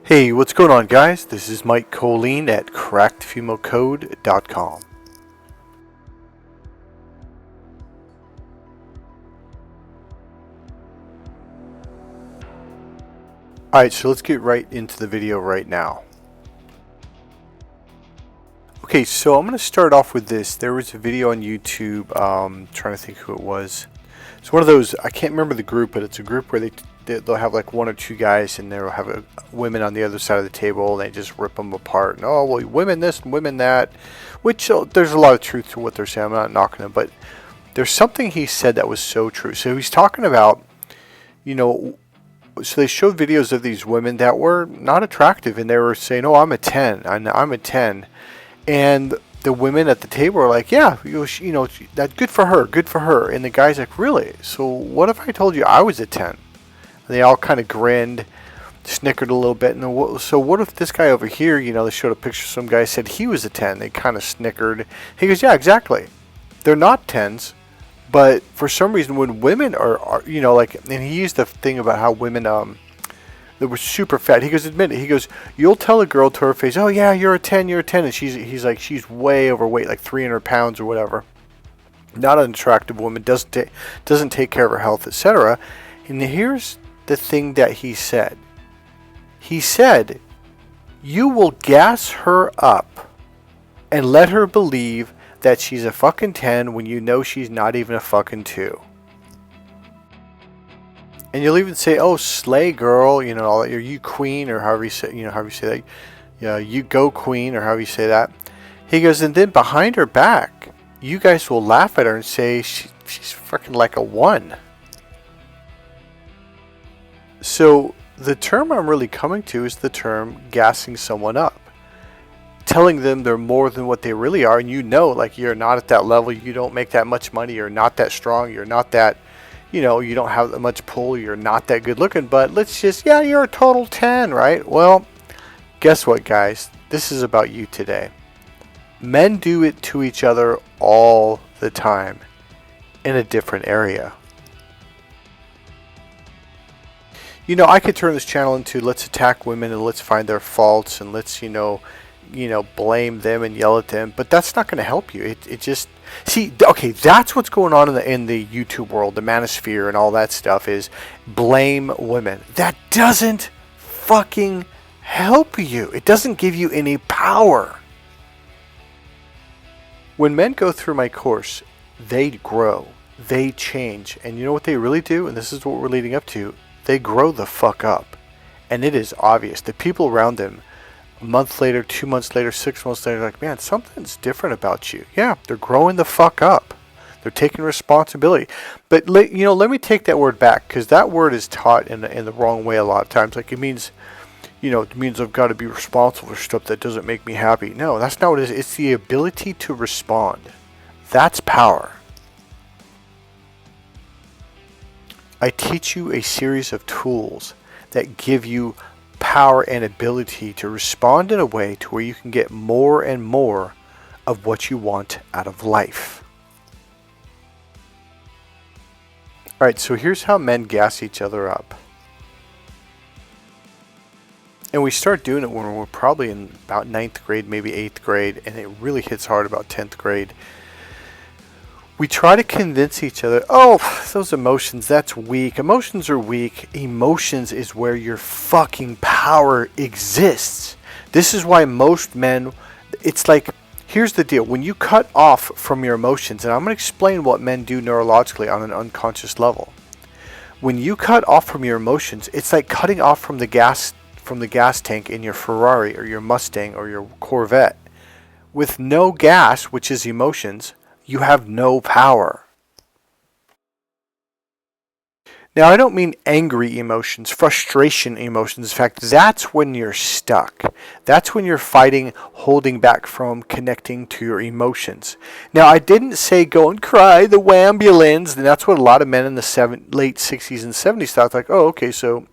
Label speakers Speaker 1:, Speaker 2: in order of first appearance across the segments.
Speaker 1: Hey, what's going on, guys? This is Mike Colleen at crackedfemalcode.com. Alright, so let's get right into the video right now. Okay, so I'm going to start off with this. There was a video on YouTube, trying to think who it was. It's one of those, I can't remember the group, but it's a group where they'll have like one or two guys and they'll have women on the other side of the table and they just rip them apart. And, oh, well, women this and women that, which there's a lot of truth to what they're saying. I'm not knocking them, but there's something he said that was so true. So he's talking about, so they showed videos of these women that were not attractive and they were saying, oh, I'm a 10, I'm a 10. And the women at the table are like, yeah, that's good for her, good for her. And the guy's like, really? So what if I told you I was a 10? And they all kind of grinned, snickered a little bit. And so what if this guy over here, they showed a picture of some guy, said he was a 10. They kind of snickered. He goes, yeah, exactly. They're not 10s. But for some reason, when women are and he used the thing about how women, that were super fat. He goes, admit it. He goes, you'll tell a girl to her face, oh yeah, you're a 10, you're a 10. And he's like, she's way overweight, like 300 pounds or whatever. Not an attractive woman, doesn't take care of her health, etc. And here's the thing that he said. He said, you will gas her up and let her believe that she's a fucking 10 when you know she's not even a fucking 2. And you'll even say, "Oh, slay, girl," all that. Or you queen, or however you say, however you say that. Yeah, you go queen, or however you say that. He goes, and then behind her back, you guys will laugh at her and say she's freaking like a 1. So the term I'm really coming to is the term gassing someone up, telling them they're more than what they really are, and like you're not at that level, you don't make that much money, you're not that strong, you're not that. You don't have that much pull, you're not that good looking, but you're a total 10, right? Well, guess what, guys? This is about you today. Men do it to each other all the time in a different area. I could turn this channel into let's attack women and let's find their faults and let's, blame them and yell at them, but that's not going to help you. It just that's what's going on in the YouTube world, the manosphere and all that stuff is blame women. That doesn't fucking help you. It doesn't give you any power. When men go through my course, they grow, they change, and you know what they really do? And this is what we're leading up to. They grow the fuck up, and it is obvious. The people around them, a month later, 2 months later, 6 months later, like, man, something's different about you. Yeah, they're growing the fuck up. They're taking responsibility. But, let me take that word back, because that word is taught in the wrong way a lot of times. Like, it means, I've got to be responsible for stuff that doesn't make me happy. No, that's not what it is. It's the ability to respond. That's power. I teach you a series of tools that give you power and ability to respond in a way to where you can get more and more of what you want out of life. Alright, so here's how men gas each other up. And we start doing it when we're probably in about 9th grade, maybe 8th grade, and it really hits hard about 10th grade. We try to convince each other, oh, those emotions, that's weak. Emotions are weak. Emotions is where your fucking power exists. This is why most men, it's like, here's the deal. When you cut off from your emotions, and I'm going to explain what men do neurologically on an unconscious level. When you cut off from your emotions, it's like cutting off from the gas tank in your Ferrari or your Mustang or your Corvette. With no gas, which is emotions, you have no power. Now, I don't mean angry emotions, frustration emotions. In fact, that's when you're stuck. That's when you're fighting, holding back from connecting to your emotions. Now, I didn't say go and cry the wambulance, and that's what a lot of men in the late 60s and 70s thought, like, oh, okay, so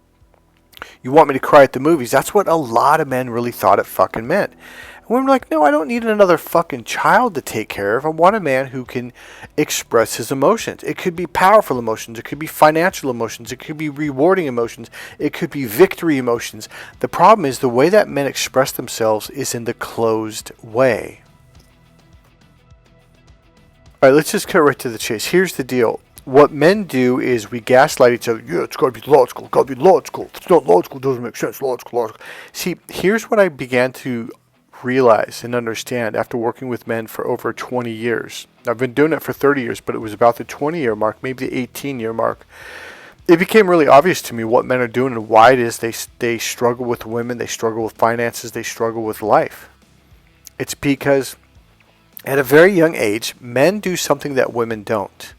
Speaker 1: you want me to cry at the movies. That's what a lot of men really thought it fucking meant. And women are like, no, I don't need another fucking child to take care of. I want a man who can express his emotions. It could be powerful emotions. It could be financial emotions. It could be rewarding emotions. It could be victory emotions. The problem is the way that men express themselves is in the closed way. All right, let's just cut right to the chase. Here's the deal. What men do is we gaslight each other. Yeah, it's got to be logical. Got to be logical. If it's not logical, it doesn't make sense. Logical. See, here's what I began to realize and understand after working with men for over 20 years. I've been doing it for 30 years, but it was about the 20-year mark, maybe the 18-year mark. It became really obvious to me what men are doing and why it is they struggle with women, they struggle with finances, they struggle with life. It's because at a very young age, men do something that women don't.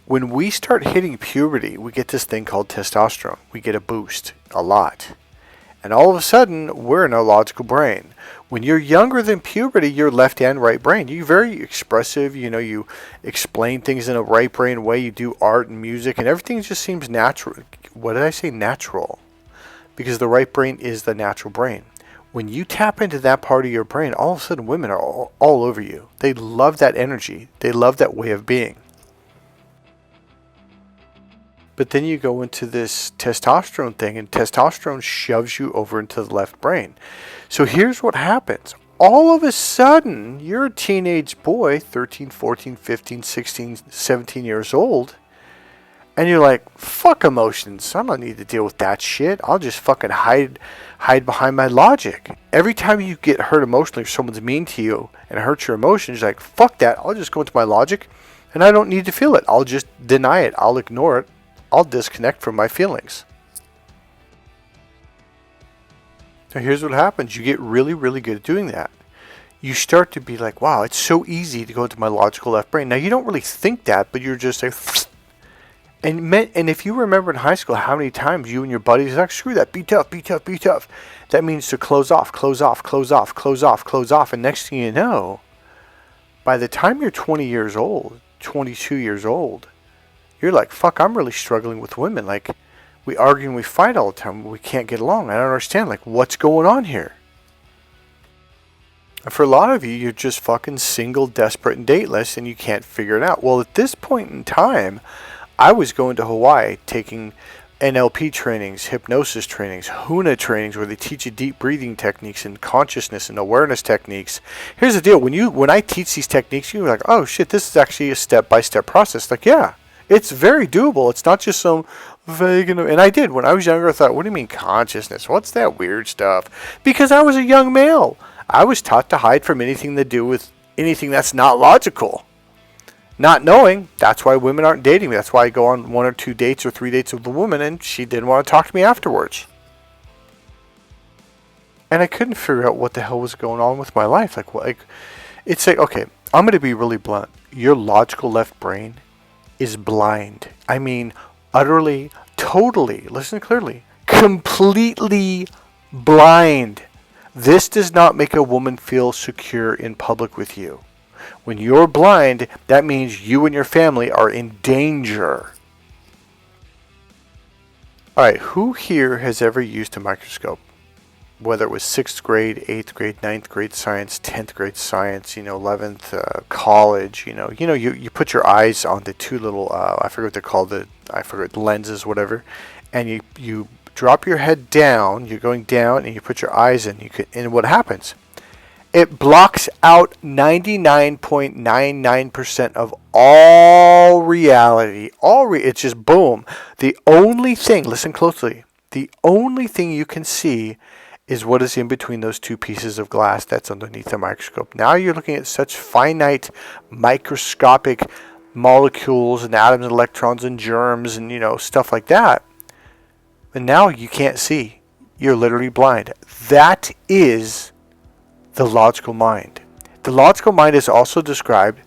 Speaker 1: When we start hitting puberty, we get this thing called testosterone. We get a boost, a lot. And all of a sudden, we're in our logical brain. When you're younger than puberty, you're left and right brain. You're very expressive, you explain things in a right brain way, you do art and music, and everything just seems natural. What did I say? Natural. Because the right brain is the natural brain. When you tap into that part of your brain, all of a sudden women are all over you. They love that energy. They love that way of being. But then you go into this testosterone thing, and testosterone shoves you over into the left brain. So here's what happens. All of a sudden, you're a teenage boy, 13, 14, 15, 16, 17 years old, and you're like, fuck emotions. I don't need to deal with that shit. I'll just fucking hide behind my logic. Every time you get hurt emotionally or someone's mean to you and hurts your emotions, you're like, fuck that. I'll just go into my logic, and I don't need to feel it. I'll just deny it. I'll ignore it. I'll disconnect from my feelings. Now here's what happens. You get really, really good at doing that. You start to be like, wow, it's so easy to go into my logical left brain. Now you don't really think that, but you're just like, and if you remember in high school how many times you and your buddies like, screw that, be tough. That means to close off. And next thing you know, by the time you're 20 years old, 22 years old, you're like, fuck, I'm really struggling with women. Like, we argue and we fight all the time. We can't get along. I don't understand. Like, what's going on here? And for a lot of you, you're just fucking single, desperate, and dateless, and you can't figure it out. Well, at this point in time, I was going to Hawaii taking NLP trainings, hypnosis trainings, Huna trainings, where they teach you deep breathing techniques and consciousness and awareness techniques. Here's the deal. When I teach these techniques, you're like, oh, shit, this is actually a step-by-step process. Like, yeah. It's very doable. It's not just some vague... And I did. When I was younger, I thought, what do you mean consciousness? What's that weird stuff? Because I was a young male. I was taught to hide from anything to do with anything that's not logical. Not knowing, that's why women aren't dating me. That's why I go on 1 or 2 dates or 3 dates with a woman, and she didn't want to talk to me afterwards. And I couldn't figure out what the hell was going on with my life. It's like, okay, I'm going to be really blunt. Your logical left brain is blind. I mean, utterly, totally, listen clearly, completely blind. This does not make a woman feel secure in public with you. When you're blind, that means you and your family are in danger. Alright, who here has ever used a microscope? Whether it was 6th grade, 8th grade, 9th grade science, 10th grade science, 11th college, you put your eyes on the 2 little, I forget what they're called, lenses, whatever, and you drop your head down, you're going down, and you put your eyes in, and what happens? It blocks out 99.99% of all reality. It's just boom. The only thing, listen closely, the only thing you can see is what is in between those 2 pieces of glass that's underneath the microscope. Now you're looking at such finite, microscopic molecules and atoms and electrons and germs and, stuff like that. And now you can't see. You're literally blind. That is the logical mind. The logical mind is also described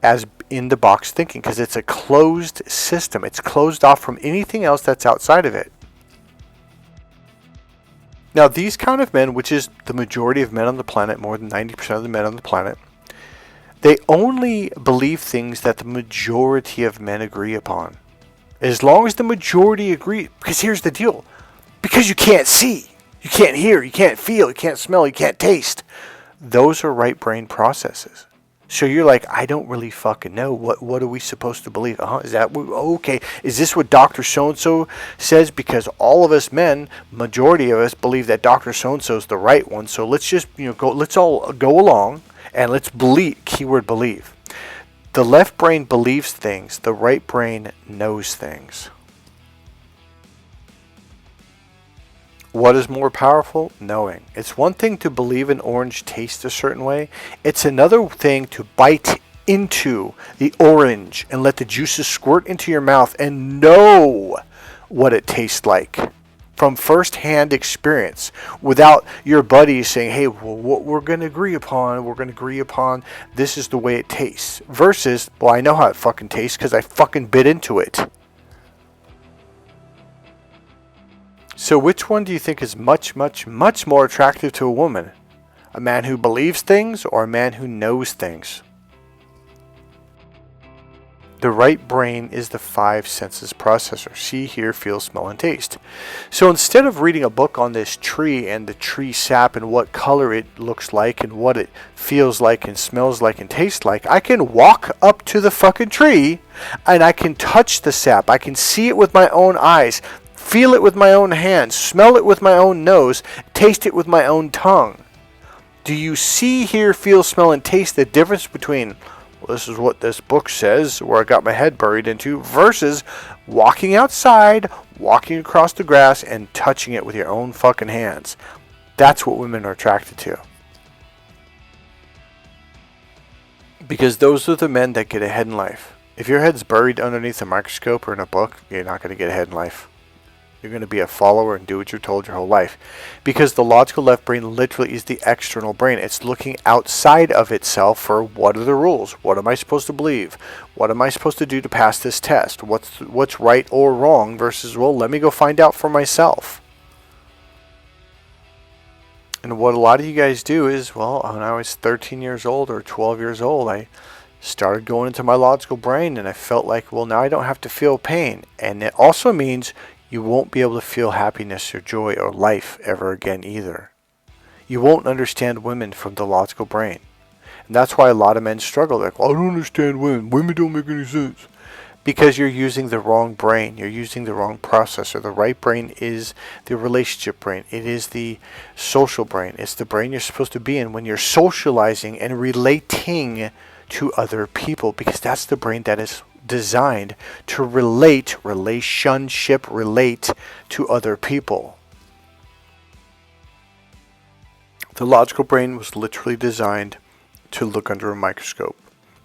Speaker 1: as in-the-box thinking because it's a closed system. It's closed off from anything else that's outside of it. Now, these kind of men, which is the majority of men on the planet, more than 90% of the men on the planet, they only believe things that the majority of men agree upon. As long as the majority agree, because here's the deal, because you can't see. You can't hear, you can't feel, you can't smell, you can't taste. Those are right brain processes. So you're like, I don't really fucking know. What are we supposed to believe? Is that okay? Is this what Dr. So-and-so says? Because all of us men, majority of us, believe that Dr. So-and-so is the right one. So let's just go. Let's all go along and let's believe. Keyword believe. The left brain believes things. The right brain knows things. What is more powerful? Knowing. It's one thing to believe an orange tastes a certain way. It's another thing to bite into the orange and let the juices squirt into your mouth and know what it tastes like from first-hand experience without your buddies saying, hey, well, what we're going to agree upon, this is the way it tastes. Versus, well, I know how it fucking tastes because I fucking bit into it. So which one do you think is much, much, much more attractive to a woman? A man who believes things or a man who knows things? The right brain is the five senses processor. See, hear, feel, smell, and taste. So instead of reading a book on this tree and the tree sap and what color it looks like and what it feels like and smells like and tastes like, I can walk up to the fucking tree and I can touch the sap. I can see it with my own eyes. Feel it with my own hands, smell it with my own nose, taste it with my own tongue. Do you see, hear, feel, smell, and taste the difference between, well, this is what this book says, where I got my head buried into, versus walking outside, walking across the grass, and touching it with your own fucking hands? That's what women are attracted to. Because those are the men that get ahead in life. If your head's buried underneath a microscope or in a book, you're not going to get ahead in life. You're going to be a follower and do what you're told your whole life. Because the logical left brain literally is the external brain. It's looking outside of itself for what are the rules? What am I supposed to believe? What am I supposed to do to pass this test? What's right or wrong versus, well, let me go find out for myself. And what a lot of you guys do is, well, when I was 13 years old or 12 years old, I started going into my logical brain and I felt like, well, now I don't have to feel pain. And it also means you won't be able to feel happiness or joy or life ever again either. You won't understand women from the logical brain. And that's why a lot of men struggle. They're like, well, I don't understand women. Women don't make any sense. Because you're using the wrong brain. You're using the wrong processor. The right brain is the relationship brain. It is the social brain. It's the brain you're supposed to be in when you're socializing and relating to other people. Because that's the brain that is designed to relate to other people. The logical brain was literally designed to look under a microscope,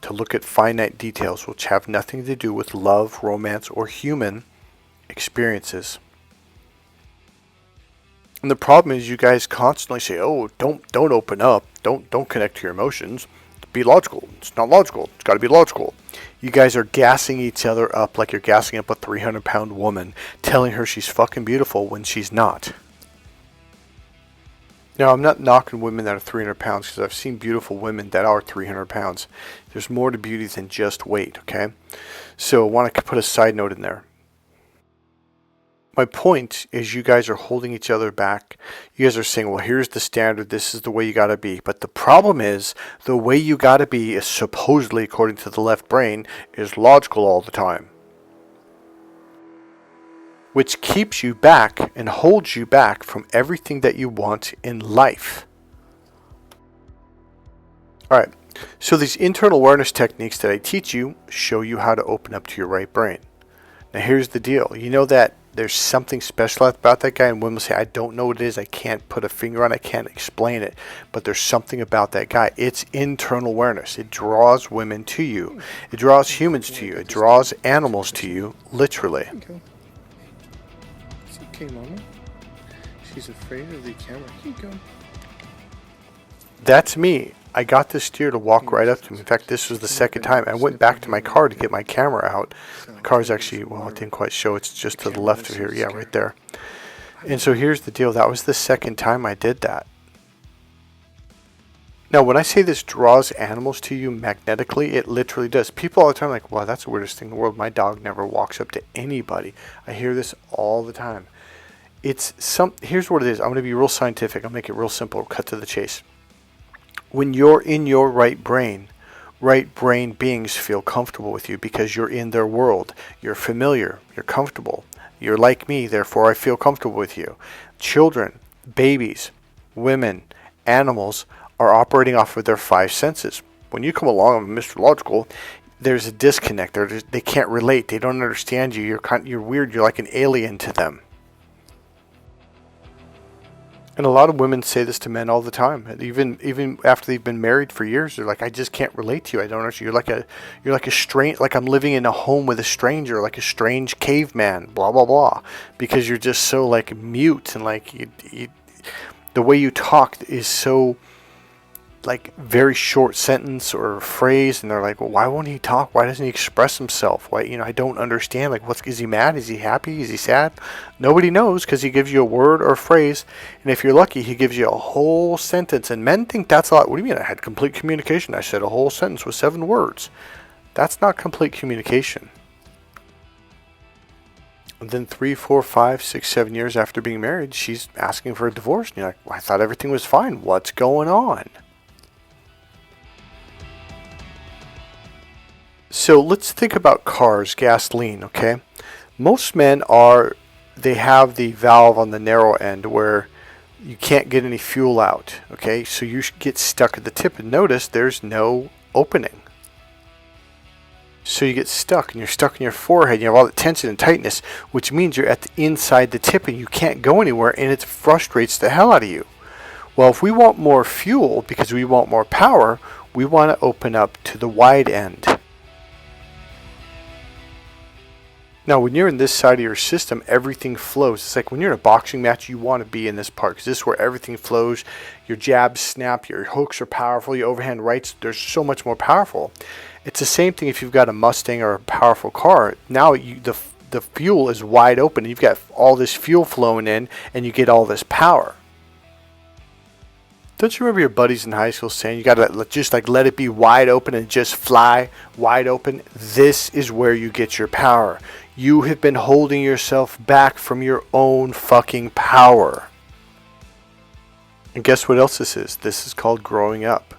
Speaker 1: to look at finite details which have nothing to do with love, romance, or human experiences. And the problem is you guys constantly say, oh, don't open up, don't connect to your emotions. Be logical. It's not logical. It's got to be logical. You guys are gassing each other up like you're gassing up a 300-pound woman, telling her she's fucking beautiful when she's not. Now, I'm not knocking women that are 300 pounds because I've seen beautiful women that are 300 pounds. There's more to beauty than just weight, okay? So I want to put a side note in there. My point is you guys are holding each other back. You guys are saying, well, here's the standard. This is the way you got to be. But the problem is the way you got to be is supposedly, according to the left brain, is logical all the time. Which keeps you back and holds you back from everything that you want in life. All right. So these internal awareness techniques that I teach you show you how to open up to your right brain. Now here's the deal. You know that there's something special about that guy, and women say, I don't know what it is, I can't put a finger on it, I can't explain it, but there's something about that guy. It's internal awareness. It draws women to you. It draws humans to you. It draws animals to you, literally. It's okay, Mama. She's afraid of the camera. Here you go. That's me. I got this deer to walk right up to me. In fact, this was the second time. I went back to my car to get my camera out. The car's actually, well, it didn't quite show. It's just to the left of here. Yeah, right there. And so here's the deal. That was the second time I did that. Now, when I say this draws animals to you magnetically, it literally does. People all the time are like, wow, that's the weirdest thing in the world. My dog never walks up to anybody. I hear this all the time. Here's what it is. I'm going to be real scientific. I'll make it real simple. Cut to the chase. When you're in your right brain beings feel comfortable with you because you're in their world. You're familiar. You're comfortable. You're like me, therefore I feel comfortable with you. Children, babies, women, animals are operating off of their five senses. When you come along, I'm Mr. Logical, there's a disconnect. They can't relate. They don't understand you. You're weird. You're like an alien to them. And a lot of women say this to men all the time. Even after they've been married for years, they're like, I just can't relate to you. I don't understand. You're like a strange, like I'm living in a home with a stranger, like a strange caveman, blah, blah, blah. Because you're just so like mute and like the way you talk is so like very short sentence or phrase, and they're like, well, why won't he talk? Why doesn't he express himself? Why, I don't understand. Like, is he mad? Is he happy? Is he sad? Nobody knows, because he gives you a word or a phrase, and if you're lucky, he gives you a whole sentence. And men think that's a lot. What do you mean? I had complete communication. I said a whole sentence with 7 words. That's not complete communication. And then 3, 4, 5, 6, 7 years after being married, she's asking for a divorce, and you're like, well, I thought everything was fine. What's going on? So let's think about cars, gasoline, okay? Most men they have the valve on the narrow end where you can't get any fuel out, okay? So you get stuck at the tip, and notice there's no opening. So you get stuck, and you're stuck in your forehead. You have all that tension and tightness, which means you're at the inside the tip, and you can't go anywhere, and it frustrates the hell out of you. Well, if we want more fuel because we want more power, we want to open up to the wide end. Now, when you're in this side of your system, everything flows. It's like when you're in a boxing match, you want to be in this part because this is where everything flows. Your jabs snap, your hooks are powerful, your overhand rights, they're so much more powerful. It's the same thing if you've got a Mustang or a powerful car. Now the fuel is wide open. You've got all this fuel flowing in, and you get all this power. Don't you remember your buddies in high school saying you got to just like let it be wide open and just fly wide open? This is where you get your power. You have been holding yourself back from your own fucking power. And guess what else this is? This is called growing up.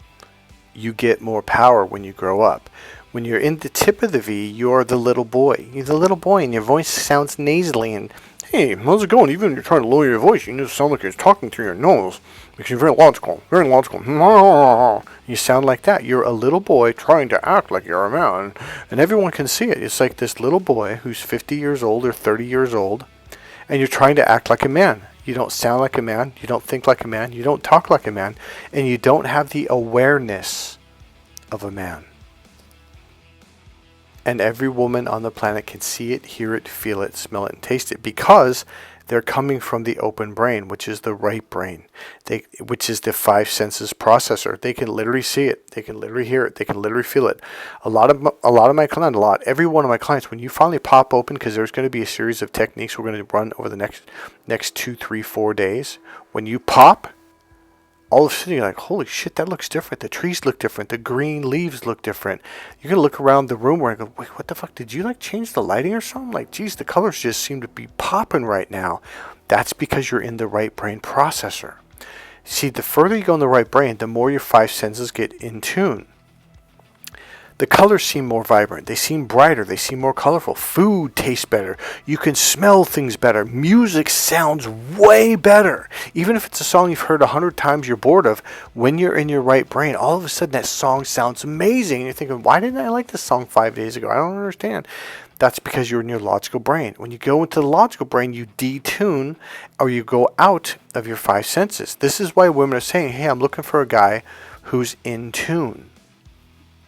Speaker 1: You get more power when you grow up. When you're in the tip of the V, you're the little boy. You're the little boy, and your voice sounds nasally and, hey, how's it going? Even when you're trying to lower your voice, you just sound like you're talking through your nose. Because you're very logical. Very logical. You sound like that. You're a little boy trying to act like you're a man. And everyone can see it. It's like this little boy who's 50 years old or 30 years old. And you're trying to act like a man. You don't sound like a man. You don't think like a man. You don't talk like a man. And you don't have the awareness of a man. And every woman on the planet can see it, hear it, feel it, smell it, and taste it because they're coming from the open brain, which is the right brain, which is the 5 senses processor. They can literally see it. They can literally hear it. They can literally feel it. Every one of my clients, when you finally pop open, because there's going to be a series of techniques we're going to run over the next 2, 3, 4 days. When you pop, all of a sudden you're like, holy shit, that looks different. The trees look different. The green leaves look different. You're going to look around the room where I go, wait, what the fuck? Did you like change the lighting or something? Like, geez, the colors just seem to be popping right now. That's because you're in the right brain processor. See, the further you go in the right brain, the more your 5 senses get in tune. The colors seem more vibrant. They seem brighter. They seem more colorful. Food tastes better. You can smell things better. Music sounds way better. Even if it's a song you've heard 100 times you're bored of, when you're in your right brain, all of a sudden that song sounds amazing. And you're thinking, why didn't I like this song 5 days ago? I don't understand. That's because you're in your logical brain. When you go into the logical brain, you detune or you go out of your 5 senses. This is why women are saying, hey, I'm looking for a guy who's in tune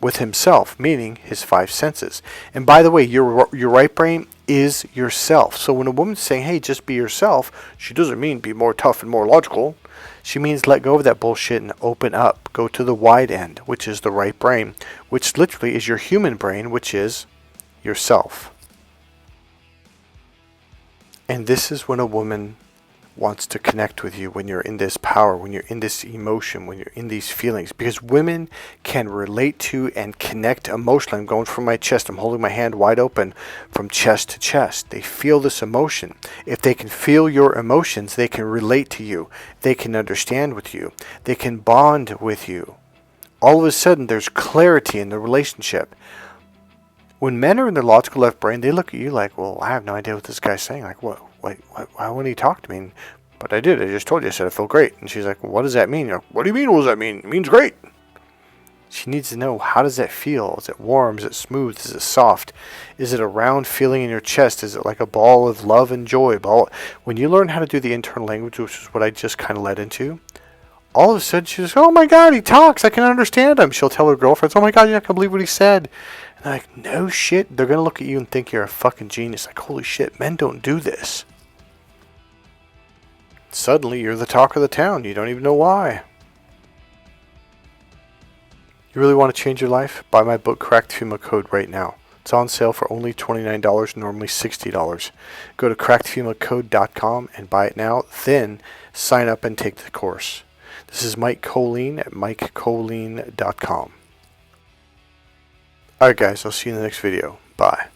Speaker 1: with himself, meaning his 5 senses. And by the way, your right brain is yourself. So when a woman's saying, hey, just be yourself, she doesn't mean be more tough and more logical. She means let go of that bullshit and open up. Go to the wide end, which is the right brain, which literally is your human brain, which is yourself. And this is when a woman wants to connect with you when you're in this power, when you're in this emotion, when you're in these feelings. Because women can relate to and connect emotionally. I'm going from my chest. I'm holding my hand wide open from chest to chest. They feel this emotion. If they can feel your emotions, they can relate to you. They can understand with you. They can bond with you. All of a sudden, there's clarity in the relationship. When men are in their logical left brain, they look at you like, well, I have no idea what this guy's saying. Like, what? Why wouldn't he talk to me? But I did. I just told you. I said I feel great. And she's like, well, what does that mean? You're like, what do you mean, what does that mean? It means great. She needs to know, how does that feel? Is it warm? Is it smooth? Is it soft? Is it a round feeling in your chest? Is it like a ball of love and joy? When you learn how to do the internal language, which is what I just kind of led into, all of a sudden she's like, oh my God, he talks. I can understand him. She'll tell her girlfriends, oh my God, you're not going to believe what he said. And they're like, no shit. They're going to look at you and think you're a fucking genius. Like, holy shit, men don't do this. Suddenly, you're the talk of the town. You don't even know why. You really want to change your life? Buy my book, Cracked Female Code, right now. It's on sale for only $29, normally $60. Go to crackedfemalecode.com and buy it now. Then sign up and take the course. This is Mike Colleen at mikecolleen.com. Alright guys, I'll see you in the next video. Bye.